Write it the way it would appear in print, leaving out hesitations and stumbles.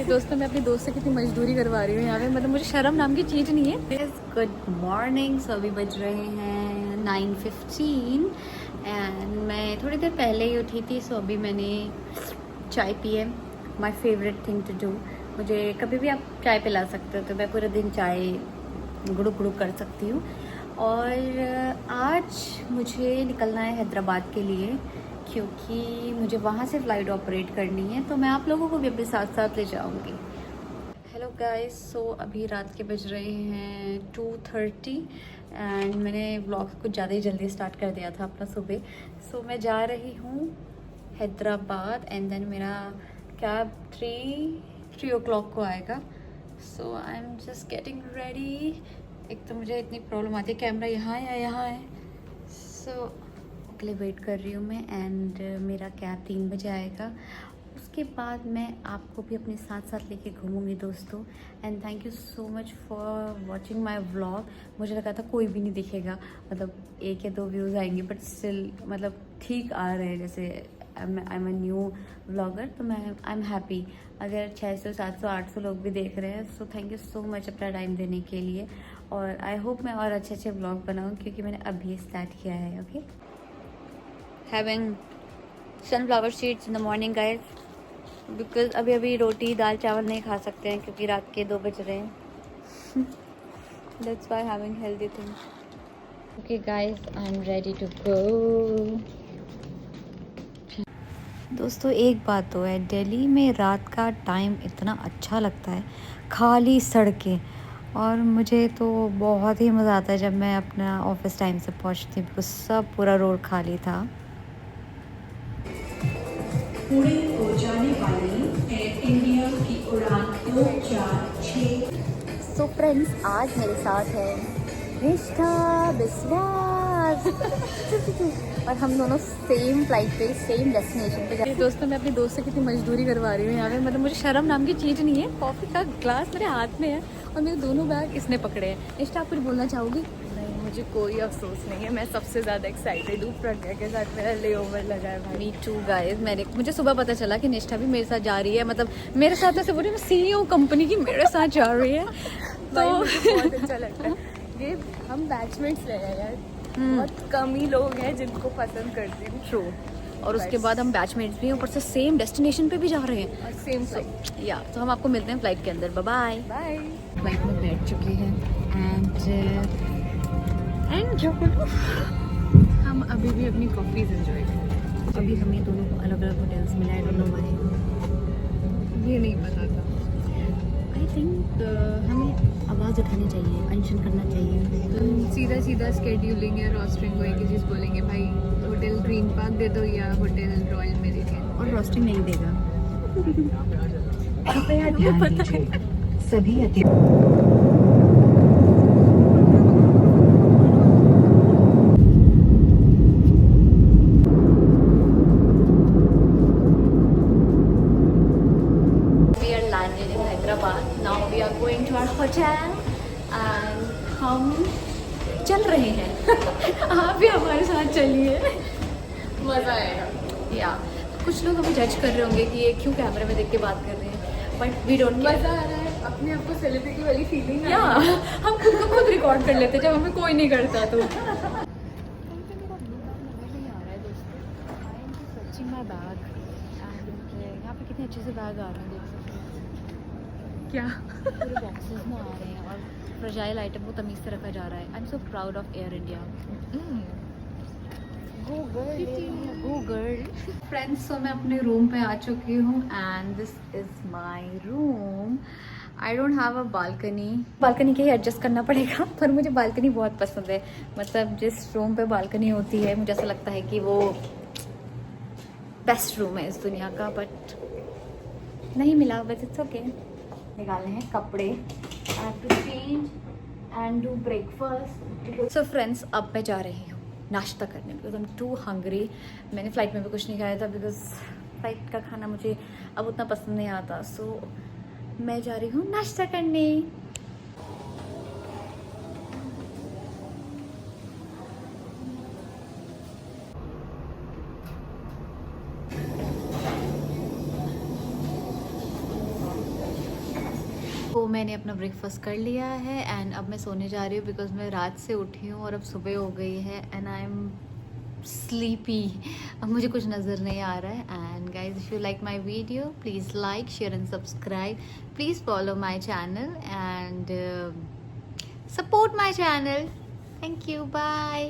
दोस्तों मैं अपनी दोस्त से कितनी मजदूरी करवा रही हूँ यहाँ पे, मतलब मुझे शर्म नाम की चीज़ नहीं है। Good morning. सो अभी बज रहे हैं 9:15 एंड मैं थोड़ी देर पहले ही उठी थी। सो अभी मैंने चाय पी है। My favourite thing to do. मुझे कभी भी आप चाय पिला सकते हो, तो मैं पूरे दिन चाय गुड़ुक गुड़ुक कर सकती हूँ। और आज मुझे निकलना है हैदराबाद के लिए, क्योंकि मुझे वहाँ से फ़्लाइट ऑपरेट करनी है, तो मैं आप लोगों को भी अपने साथ साथ ले जाऊँगी। Hello guys. सो अभी रात के बज रहे हैं 2:30 एंड मैंने व्लॉग कुछ ज़्यादा ही जल्दी स्टार्ट कर दिया था अपना सुबह। सो मैं जा रही हूँ हैदराबाद एंड देन मेरा कैब 3 o'clock को आएगा। So I am just getting ready. एक तो मुझे इतनी प्रॉब्लम आती है, कैमरा यहाँ है या यहाँ है। सो के लिए वेट कर रही हूँ मैं एंड मेरा कैब 3 बजे आएगा। उसके बाद मैं आपको भी अपने साथ साथ लेके घूमूंगी दोस्तों। And thank you so much for watching my vlog. मुझे लगा था कोई भी नहीं दिखेगा, मतलब 1 या 2 व्यूज़ आएंगे, बट स्टिल मतलब ठीक आ रहे हैं। जैसे I am a new vlogger, तो मैं आई एम हैप्पी अगर 600 700 800 लोग भी देख रहे हैं। So thank you so much अपना टाइम देने के लिए। और आई होप मैं और अच्छे अच्छे व्लॉग बनाऊँ, क्योंकि मैंने अभी स्टार्ट किया है। Okay, having sunflower seeds in the morning guys, because अभी रोटी दाल चावल नहीं खा सकते हैं क्योंकि रात के 2 बज रहे हैं। That's why having healthy things. Okay guys, I'm ready to go. दोस्तों एक बात तो है, दिल्ली में रात का टाइम इतना अच्छा लगता है, खाली सड़कें। और मुझे तो बहुत ही मज़ा आता है जब मैं अपना ऑफिस टाइम से पहुंचती हूँ, बिकॉज सब पूरा रोड खाली था। पुणे को जाने वाली एयर इंडिया की उड़ान 246। सो फ्रेंड्स, आज मेरे साथ है निष्ठा विश्वास। और हम दोनों सेम फ्लाइट पे सेम डेस्टिनेशन पे जा रहे हैं। दोस्तों मैं अपनी दोस्त से कितनी मजदूरी करवा रही हूँ यहाँ पे, मतलब मुझे शर्म नाम की चीज़ नहीं है। कॉफ़ी का ग्लास मेरे हाथ में है और मेरे दोनों बैग इसने पकड़े हैं। निष्ठा, आप कुछ बोलना चाहोगी? मुझे कोई अफसोस नहीं है, मैं सबसे ज़्यादा एक्साइटेड हूँ। प्रज्ञा के साथ मेरा ले ओवर लगा है भाई। Me too guys. मुझे सुबह पता चला कि निष्ठा भी मेरे साथ जा रही है, मतलब मेरे साथ ऐसे बोले CEO कंपनी की मेरे साथ जा रही है। तो मुझे बहुत अच्छा लगता है। ये हम बैचमेट्स रहे हैं यार, बहुत कम ही लोग हैं जिनको पसंद करती हूँ। ट्रू। और उसके बाद हम बैचमेट्स भी हैं, ऊपर से सेम डेस्टिनेशन पे भी जा रहे हैं और सेम फ्लाइट। या तो हम आपको मिलते हैं फ्लाइट के अंदर। Bye bye. फ्लाइट में बैठ चुके हैं एंड जो हम अभी भी अपनी कॉफ़ीज एंजॉय करें। अभी हमें दोनों को अलग अलग होटल्स मिला है। डोंट नो व्हाई, ये नहीं पता था। आई थिंक हमें आवाज़ उठानी चाहिए, मेंशन करना चाहिए। सीधा सीधा स्केड्यूलिंग या रोस्टरिंग को एक ही चीज़ बोलेंगे, भाई होटल ग्रीन पार्क दे दो या होटल रॉयल मेरिडियन। और रोस्टिंग नहीं देगा। कृपया ध्यान दीजिए, सभी now we are going to our hotel and हम चल रहे हैं। आप भी हमारे साथ चलिए, मज़ा आएगा। या कुछ लोग हमें जज कर रहे होंगे कि ये क्यों कैमरे में देख के बात कर रहे हैं, बट वी डोंट मज़ा आ रहा है, अपने आप को सेलिब्रिटी वाली फीलिंग या हम खुद को खुद रिकॉर्ड कर लेते जब हमें कोई नहीं करता तो। यहाँ पे कितने अच्छे से बैग आ रहे हैं, देख सकते हैं क्या पूरे बॉक्सेस में आ रहे हैं और फ्रेजाइल आइटम को तमीज़ से रखा जा रहा है। I am so proud of air India. Go girl. Friends, तो मैं अपने रूम पे आ चुकी हूँ and this is my room. I don't have a balcony. Balcony के ही एडजस्ट करना पड़ेगा, पर मुझे बालकनी बहुत पसंद है। मतलब जिस रूम पे बालकनी होती है मुझे ऐसा लगता है कि वो बेस्ट रूम है इस दुनिया का, बट नहीं मिला, बट इट्स ओके। निकालने हैं कपड़े, I have to change and do breakfast. So friends, अब मैं जा रही हूँ नाश्ता करने, because I am too hungry. मैंने फ़्लाइट में भी कुछ नहीं खाया था, बिकॉज फ़्लाइट का खाना मुझे अब उतना पसंद नहीं आता। सो मैं जा रही हूँ नाश्ता करने। तो मैंने अपना ब्रेकफास्ट कर लिया है एंड अब मैं सोने जा रही हूँ बिकॉज मैं रात से उठी हूँ और अब सुबह हो गई है एंड आई एम स्लीपी. अब मुझे कुछ नज़र नहीं आ रहा है. And guys if you like my video please like share and subscribe. Please follow my channel and support my channel. Thank you. Bye.